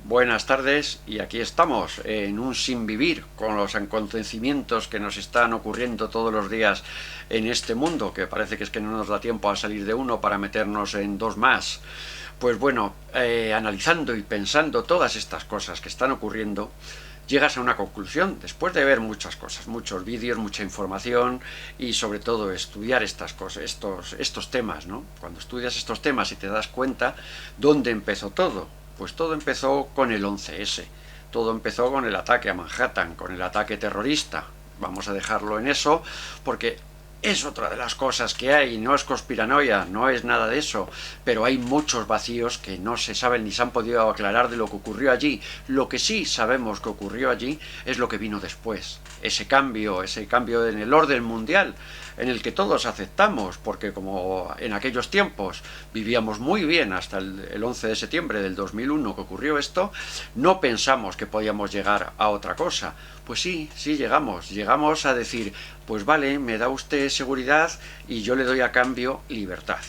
Buenas tardes, y aquí estamos en un sinvivir con los acontecimientos que nos están ocurriendo todos los días en este mundo, que parece que es que no nos da tiempo a salir de uno para meternos en dos más. Pues bueno, analizando y pensando todas estas cosas que están ocurriendo, llegas a una conclusión después de ver muchas cosas, muchos vídeos, mucha información y sobre todo estudiar estas cosas, estos temas, ¿no? Cuando estudias estos temas y te das cuenta dónde empezó todo, pues todo empezó con el 11S, todo empezó con el ataque a Manhattan, con el ataque terrorista. Vamos a dejarlo en eso porque es otra de las cosas que hay, no es conspiranoia, no es nada de eso, pero hay muchos vacíos que no se saben ni se han podido aclarar de lo que ocurrió allí. Lo que sí sabemos que ocurrió allí es lo que vino después, ese cambio en el orden mundial, en el que todos aceptamos, porque como en aquellos tiempos vivíamos muy bien hasta el 11 de septiembre del 2001 que ocurrió esto, no pensamos que podíamos llegar a otra cosa. Pues sí llegamos a decir, pues vale, me da usted seguridad y yo le doy a cambio libertad.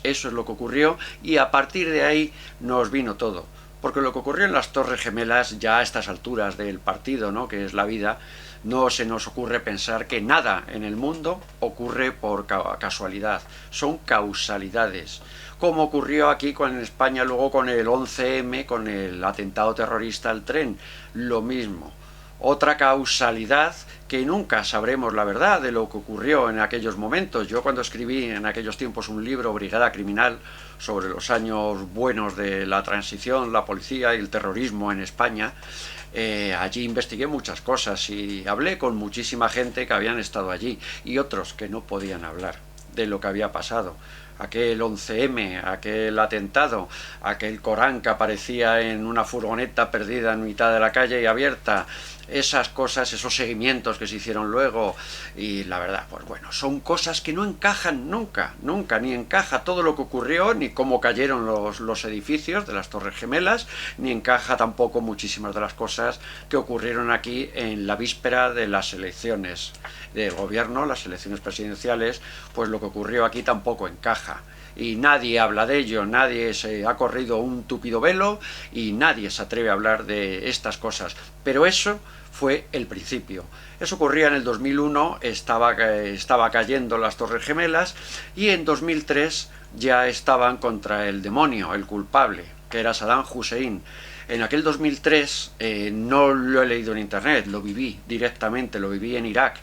Eso es lo que ocurrió y a partir de ahí nos vino todo. Porque lo que ocurrió en las Torres Gemelas, ya a estas alturas del partido, ¿no?, que es la vida, no se nos ocurre pensar que nada en el mundo ocurre por casualidad, son causalidades. Como ocurrió aquí en España luego con el 11M, con el atentado terrorista al tren, lo mismo. Otra causalidad que nunca sabremos la verdad de lo que ocurrió en aquellos momentos. Yo cuando escribí en aquellos tiempos un libro, Brigada Criminal, sobre los años buenos de la transición, la policía y el terrorismo en España, allí investigué muchas cosas y hablé con muchísima gente que habían estado allí y otros que no podían hablar de lo que había pasado. Aquel 11M, aquel atentado, aquel Corán que aparecía en una furgoneta perdida en mitad de la calle y abierta, esas cosas, esos seguimientos que se hicieron luego, y la verdad, pues bueno, son cosas que no encajan nunca, ni encaja todo lo que ocurrió, ni cómo cayeron los edificios de las Torres Gemelas, ni encaja tampoco muchísimas de las cosas que ocurrieron aquí en la víspera de las elecciones del gobierno, las elecciones presidenciales, pues lo que ocurrió aquí tampoco encaja. Y nadie habla de ello, nadie se ha corrido un tupido velo y nadie se atreve a hablar de estas cosas. Pero eso fue el principio. Eso ocurría en el 2001, estaba cayendo las Torres Gemelas y en 2003 ya estaban contra el demonio, el culpable, que era Saddam Hussein. En aquel 2003 no lo he leído en internet, lo viví directamente, lo viví en Irak.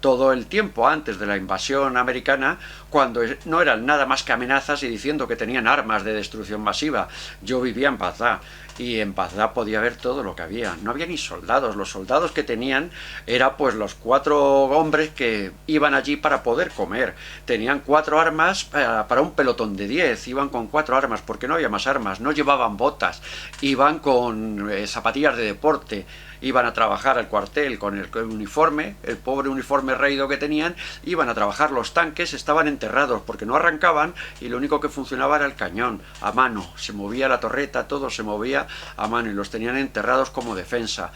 Todo el tiempo antes de la invasión americana, cuando no eran nada más que amenazas y diciendo que tenían armas de destrucción masiva. Yo vivía en Bagdad y en Bagdad podía ver todo lo que había. No había ni soldados. Los soldados que tenían eran pues los 4 hombres que iban allí para poder comer. Tenían 4 armas para un pelotón de 10. Iban con 4 armas porque no había más armas. No llevaban botas. Iban con zapatillas de deporte. Iban a trabajar al cuartel con el uniforme, el pobre uniforme raído que tenían, iban a trabajar los tanques, estaban enterrados porque no arrancaban y lo único que funcionaba era el cañón, a mano, se movía la torreta, todo se movía a mano y los tenían enterrados como defensa.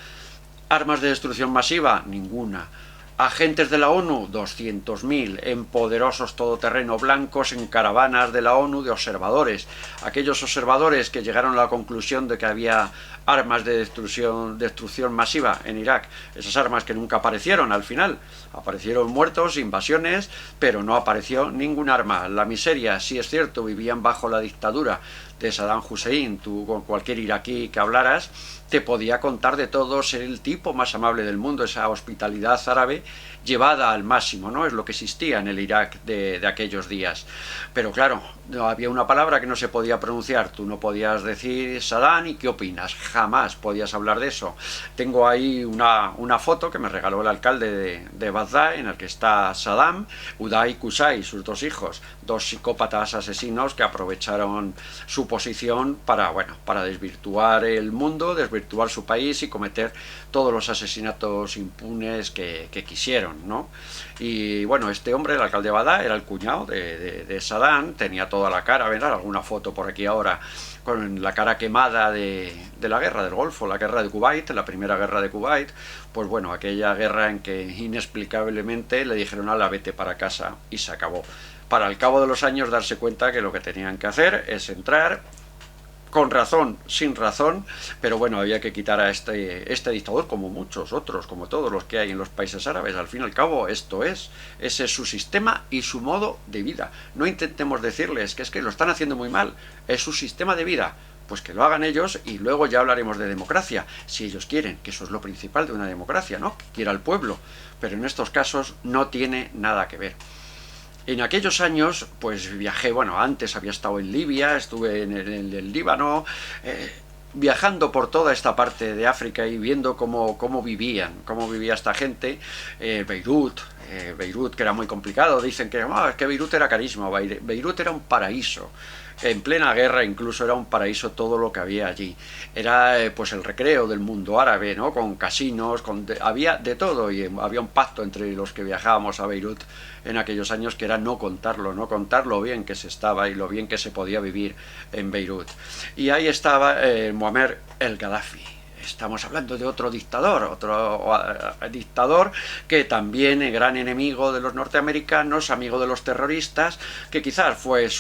¿Armas de destrucción masiva? Ninguna. Agentes de la ONU, 200.000, en poderosos todoterreno blancos, en caravanas de la ONU de observadores. Aquellos observadores que llegaron a la conclusión de que había armas de destrucción masiva en Irak. Esas armas que nunca aparecieron al final. Aparecieron muertos, invasiones, pero no apareció ningún arma. La miseria, sí es cierto, vivían bajo la dictadura de Saddam Hussein. Tú con cualquier iraquí que hablaras te podía contar de todo, ser el tipo más amable del mundo, esa hospitalidad árabe llevada al máximo, ¿no? Es lo que existía en el Irak de aquellos días. Pero claro, no había una palabra que no se podía pronunciar. Tú no podías decir Saddam y ¿qué opinas? Jamás podías hablar de eso. Tengo ahí una foto que me regaló el alcalde de Bagdad, en el que está Saddam, Uday y Qusay, sus 2 hijos, 2 psicópatas asesinos que aprovecharon su posición para desvirtuar el mundo, desvirtuar su país y cometer todos los asesinatos impunes que quisieron, ¿no? Y bueno, este hombre, el alcalde de Bagdad, era el cuñado de Saddam, tenía toda la cara, verán alguna foto por aquí ahora, con la cara quemada de la guerra del Golfo, la guerra de Kuwait, la primera guerra de Kuwait, pues bueno, aquella guerra en que inexplicablemente le dijeron a la vete para casa y se acabó. Para al cabo de los años darse cuenta que lo que tenían que hacer es entrar con razón, sin razón, pero bueno, había que quitar a este dictador, como muchos otros, como todos los que hay en los países árabes. Al fin y al cabo, ese es su sistema y su modo de vida. No intentemos decirles que es que lo están haciendo muy mal, es su sistema de vida. Pues que lo hagan ellos y luego ya hablaremos de democracia, si ellos quieren, que eso es lo principal de una democracia, ¿no? Que quiera el pueblo, pero en estos casos no tiene nada que ver. En aquellos años, pues viajé, bueno, antes había estado en Libia, estuve en el Líbano, viajando por toda esta parte de África y viendo cómo vivía esta gente. Beirut, que era muy complicado, dicen que, es que Beirut era carísimo, Beirut era un paraíso. En plena guerra incluso era un paraíso todo lo que había allí. Era pues el recreo del mundo árabe, ¿no? Con casinos, había de todo, y había un pacto entre los que viajábamos a Beirut en aquellos años, que era no contar lo bien que se estaba y lo bien que se podía vivir en Beirut. Y ahí estaba Muammar el Gaddafi. Estamos hablando de otro dictador que también es gran enemigo de los norteamericanos, amigo de los terroristas, que quizás fue el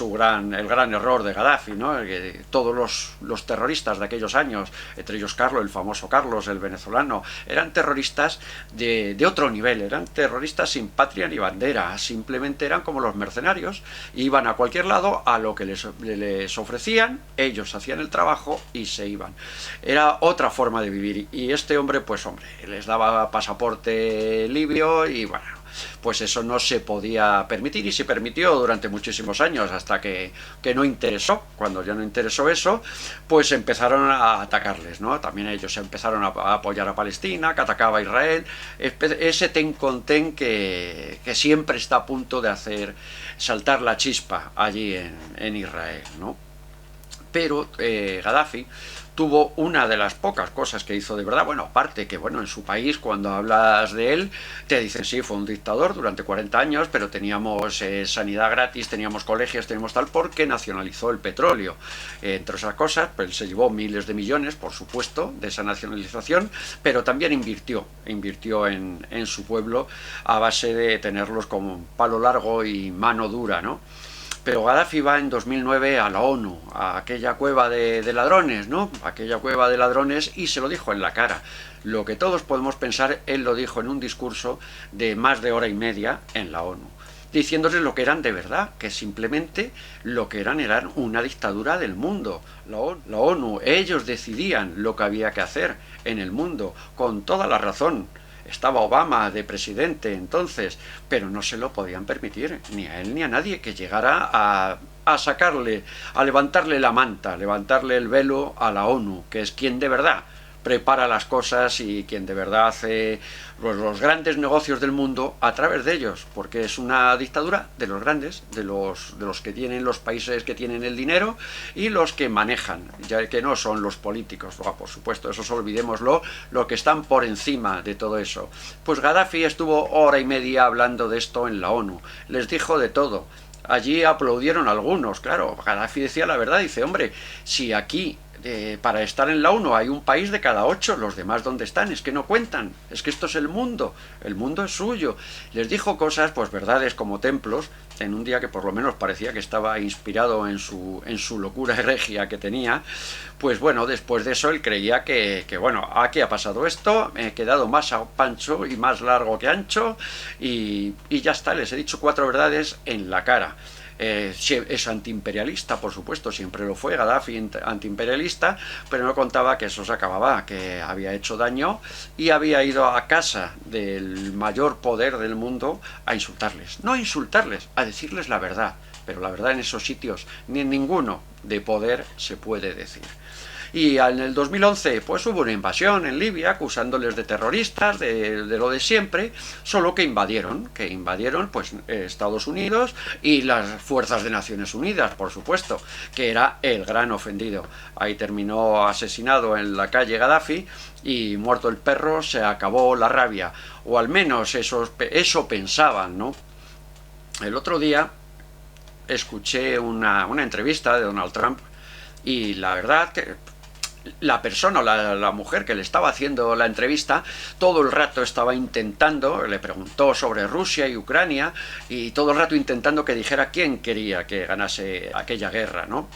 gran error de Gaddafi, ¿no? Que todos los terroristas de aquellos años, entre ellos Carlos, el famoso Carlos, el venezolano, eran terroristas de otro nivel, eran terroristas sin patria ni bandera, simplemente eran como los mercenarios, iban a cualquier lado a lo que les ofrecían, ellos hacían el trabajo y se iban. Era otra forma de vivir, y este hombre, pues hombre, les daba pasaporte libio y bueno, pues eso no se podía permitir, y se permitió durante muchísimos años hasta que no interesó. Cuando ya no interesó eso, pues empezaron a atacarles, ¿no? También ellos empezaron a apoyar a Palestina, que atacaba a Israel, ese ten con ten que siempre está a punto de hacer saltar la chispa allí en Israel, ¿no? Pero Gaddafi tuvo una de las pocas cosas que hizo de verdad, bueno, aparte que, bueno, en su país cuando hablas de él, te dicen, sí, fue un dictador durante 40 años, pero teníamos sanidad gratis, teníamos colegios, teníamos tal, porque nacionalizó el petróleo. Entre esas cosas, pues se llevó miles de millones, por supuesto, de esa nacionalización, pero también invirtió en su pueblo a base de tenerlos como palo largo y mano dura, ¿no? Pero Gaddafi va en 2009 a la ONU, a aquella cueva de ladrones, ¿no? Aquella cueva de ladrones, y se lo dijo en la cara. Lo que todos podemos pensar, él lo dijo en un discurso de más de hora y media en la ONU, diciéndoles lo que eran de verdad, que simplemente lo que eran una dictadura del mundo. La ONU, ellos decidían lo que había que hacer en el mundo, con toda la razón. Estaba Obama de presidente entonces, pero no se lo podían permitir, ni a él ni a nadie, que llegara a sacarle, a levantarle la manta, a levantarle el velo a la ONU, que es quien de verdad prepara las cosas y quien de verdad hace los grandes negocios del mundo a través de ellos, porque es una dictadura de los grandes, de los que tienen los países que tienen el dinero y los que manejan, ya que no son los políticos. Por supuesto, eso olvidémoslo, lo que están por encima de todo eso. Pues Gaddafi estuvo hora y media hablando de esto en la ONU, les dijo de todo. Allí aplaudieron algunos, claro. Gaddafi decía la verdad, dice, hombre, si aquí para estar en la ONU hay un país de cada 8, los demás ¿dónde están? Es que no cuentan, es que esto es el mundo es suyo. Les dijo cosas, pues verdades como templos, en un día que por lo menos parecía que estaba inspirado en su locura regia que tenía. Pues bueno, después de eso él creía que bueno, aquí ha pasado esto, me he quedado más a pancho y más largo que ancho, y ya está, les he dicho 4 verdades en la cara. Es antiimperialista, por supuesto, siempre lo fue Gaddafi, antiimperialista, pero no contaba que eso se acababa, que había hecho daño y había ido a casa del mayor poder del mundo a insultarles. No a insultarles, a decirles la verdad, pero la verdad en esos sitios ni en ninguno de poder se puede decir. Y en el 2011 pues hubo una invasión en Libia acusándoles de terroristas, de lo de siempre, solo que invadieron pues Estados Unidos y las fuerzas de Naciones Unidas, por supuesto, que era el gran ofendido. Ahí terminó asesinado en la calle Gaddafi y muerto el perro se acabó la rabia, o al menos eso pensaban, ¿no? El otro día escuché una entrevista de Donald Trump y la verdad que la persona, la mujer que le estaba haciendo la entrevista, todo el rato estaba intentando, le preguntó sobre Rusia y Ucrania, y todo el rato intentando que dijera quién quería que ganase aquella guerra, ¿no?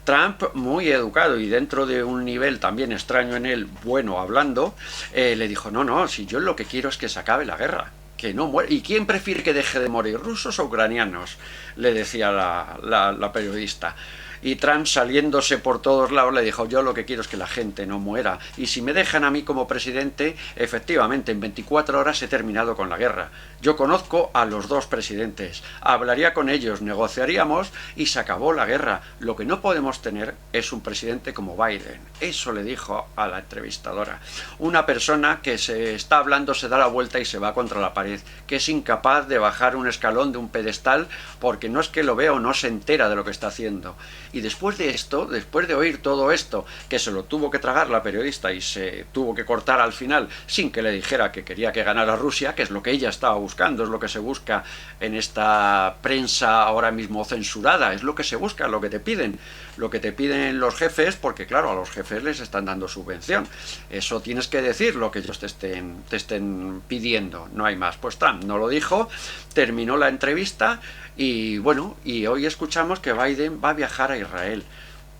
Trump, muy educado y dentro de un nivel también extraño en él, bueno hablando, le dijo, no, no, si yo lo que quiero es que se acabe la guerra, que no muere. ¿Y quién prefiere que deje de morir, rusos o ucranianos? Le decía la periodista. Y Trump, saliéndose por todos lados, le dijo, yo lo que quiero es que la gente no muera. Y si me dejan a mí como presidente, efectivamente, en 24 horas he terminado con la guerra. Yo conozco a los dos presidentes, hablaría con ellos, negociaríamos y se acabó la guerra. Lo que no podemos tener es un presidente como Biden. Eso le dijo a la entrevistadora. Una persona que se está hablando, se da la vuelta y se va contra la pared, que es incapaz de bajar un escalón de un pedestal porque no es que lo vea o no se entera de lo que está haciendo. Y después de esto, después de oír todo esto, que se lo tuvo que tragar la periodista y se tuvo que cortar al final sin que le dijera que quería que ganara Rusia, que es lo que ella estaba buscando, es lo que se busca en esta prensa ahora mismo censurada, es lo que se busca, lo que te piden los jefes, porque claro, a los jefes les están dando subvención. Eso tienes que decir lo que ellos te estén pidiendo, no hay más. Pues Trump no lo dijo, terminó la entrevista y bueno, y hoy escuchamos que Biden va a viajar a Israel.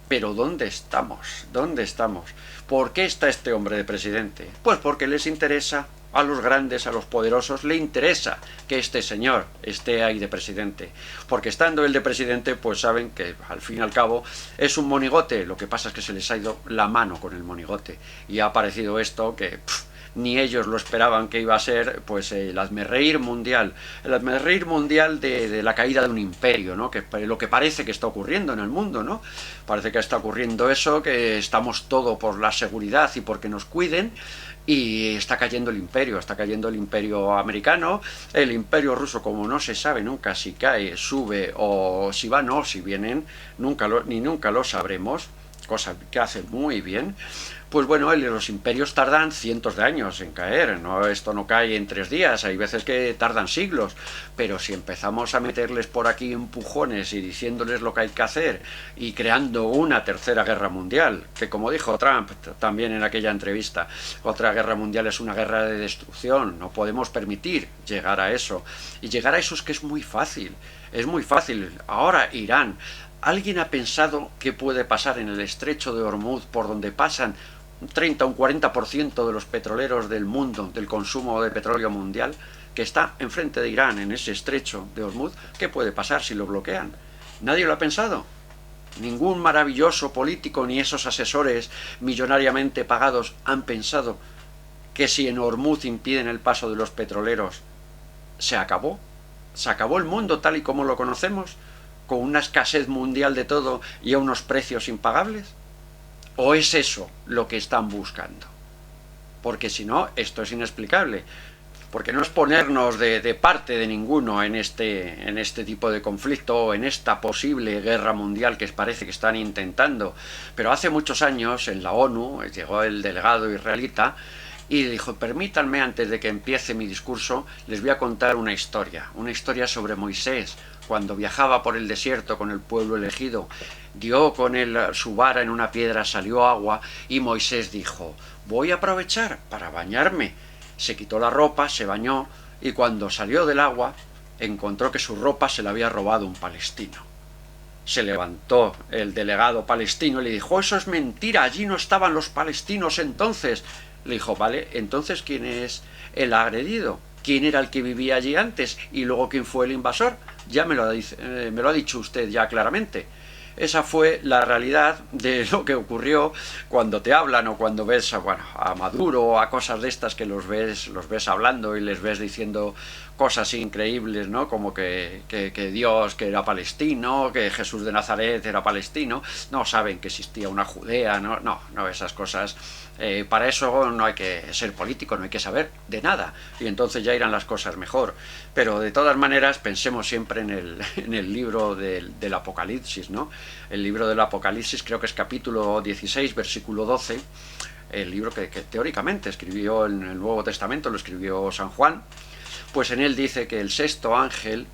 Pero ¿dónde estamos? ¿Dónde estamos? ¿Por qué está este hombre de presidente? Pues porque les interesa, a los grandes, a los poderosos, le interesa que este señor esté ahí de presidente. Porque estando él de presidente, pues saben que al fin y al cabo es un monigote. Lo que pasa es que se les ha ido la mano con el monigote. Y ha aparecido esto que ni ellos lo esperaban que iba a ser, pues el hazmerreír mundial. El hazmerreír mundial de la caída de un imperio, ¿no? Que lo que parece que está ocurriendo en el mundo, ¿no? Parece que está ocurriendo eso, que estamos todo por la seguridad y porque nos cuiden, y está cayendo el imperio americano, el imperio ruso, como no se sabe nunca si cae, sube o si van o si vienen, nunca lo sabremos, cosa que hace muy bien. Pues bueno, los imperios tardan cientos de años en caer, ¿no? Esto no cae en 3 días, hay veces que tardan siglos, pero si empezamos a meterles por aquí empujones y diciéndoles lo que hay que hacer y creando una tercera guerra mundial, que como dijo Trump también en aquella entrevista, otra guerra mundial es una guerra de destrucción, no podemos permitir llegar a eso. Y llegar a eso es que es muy fácil. Ahora Irán. ¿Alguien ha pensado qué puede pasar en el estrecho de Hormuz, por donde pasan un 30 o un 40% de los petroleros del mundo, del consumo de petróleo mundial, que está enfrente de Irán, en ese estrecho de Hormuz? ¿Qué puede pasar si lo bloquean? Nadie lo ha pensado. Ningún maravilloso político ni esos asesores millonariamente pagados han pensado que si en Hormuz impiden el paso de los petroleros, se acabó el mundo tal y como lo conocemos, con una escasez mundial de todo y a unos precios impagables. ¿O es eso lo que están buscando? Porque si no, esto es inexplicable. Porque no es ponernos de parte de ninguno en este tipo de conflicto o en esta posible guerra mundial que parece que están intentando. Pero hace muchos años en la ONU llegó el delegado israelita y dijo, permítanme, antes de que empiece mi discurso, les voy a contar una historia sobre Moisés, cuando viajaba por el desierto con el pueblo elegido. Dio con su vara en una piedra, salió agua, y Moisés dijo, voy a aprovechar para bañarme. Se quitó la ropa, se bañó, y cuando salió del agua, encontró que su ropa se la había robado un palestino. Se levantó el delegado palestino y le dijo, eso es mentira, allí no estaban los palestinos entonces. Le dijo, vale, entonces ¿quién es el agredido? ¿Quién era el que vivía allí antes? Y luego ¿quién fue el invasor? Ya me lo ha dicho usted ya claramente. Esa fue la realidad de lo que ocurrió cuando te hablan o cuando ves a Maduro o a cosas de estas que los ves hablando y les ves diciendo cosas increíbles, ¿no? Como que Dios que era palestino, que Jesús de Nazaret era palestino. No saben que existía una Judea, no esas cosas. Para eso no hay que ser político, no hay que saber de nada, y entonces ya irán las cosas mejor. Pero de todas maneras pensemos siempre en el libro del Apocalipsis, ¿no? El libro del Apocalipsis creo que es capítulo 16, versículo 12, el libro que teóricamente escribió en el Nuevo Testamento, lo escribió San Juan. Pues en él dice que el sexto ángel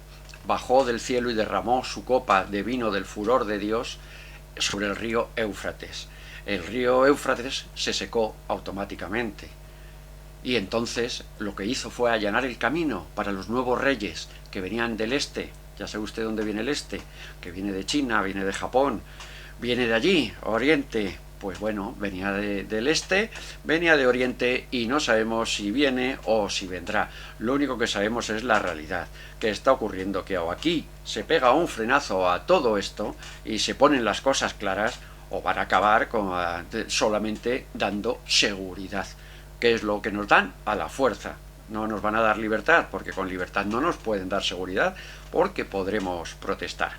bajó del cielo y derramó su copa de vino del furor de Dios sobre el río Éufrates. El río Éufrates se secó automáticamente. Y entonces lo que hizo fue allanar el camino para los nuevos reyes que venían del este. Ya sabe usted dónde viene el este, que viene de China, viene de Japón, Viene de allí, Oriente. Pues bueno, venía del este, venía de Oriente y no sabemos si viene o si vendrá. Lo único que sabemos es la realidad, que está ocurriendo que o aquí se pega un frenazo a todo esto y se ponen las cosas claras, o van a acabar solamente dando seguridad, que es lo que nos dan a la fuerza. No nos van a dar libertad, porque con libertad no nos pueden dar seguridad, porque podremos protestar.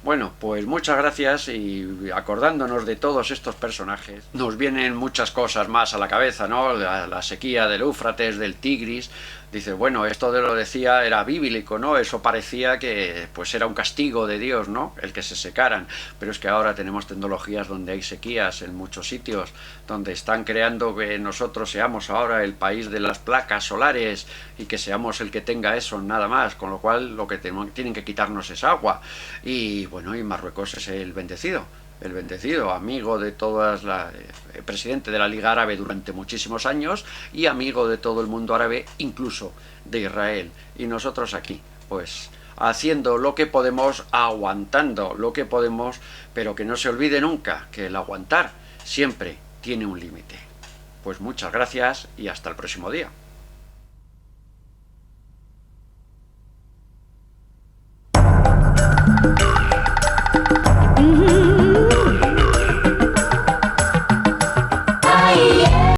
Bueno, pues muchas gracias, y acordándonos de todos estos personajes, nos vienen muchas cosas más a la cabeza, ¿no? La sequía del Éufrates, del Tigris. Dice, bueno, esto de lo decía era bíblico, ¿no? Eso parecía que pues era un castigo de Dios, ¿no? El que se secaran. Pero es que ahora tenemos tecnologías donde hay sequías en muchos sitios, donde están creando que nosotros seamos ahora el país de las placas solares y que seamos el que tenga eso, nada más. Con lo cual lo que tienen que quitarnos es agua. Y bueno, y Marruecos es el bendecido, amigo de presidente de la Liga Árabe durante muchísimos años y amigo de todo el mundo árabe, incluso de Israel. Y nosotros aquí, pues haciendo lo que podemos, aguantando lo que podemos, pero que no se olvide nunca que el aguantar siempre tiene un límite. Pues muchas gracias y hasta el próximo día.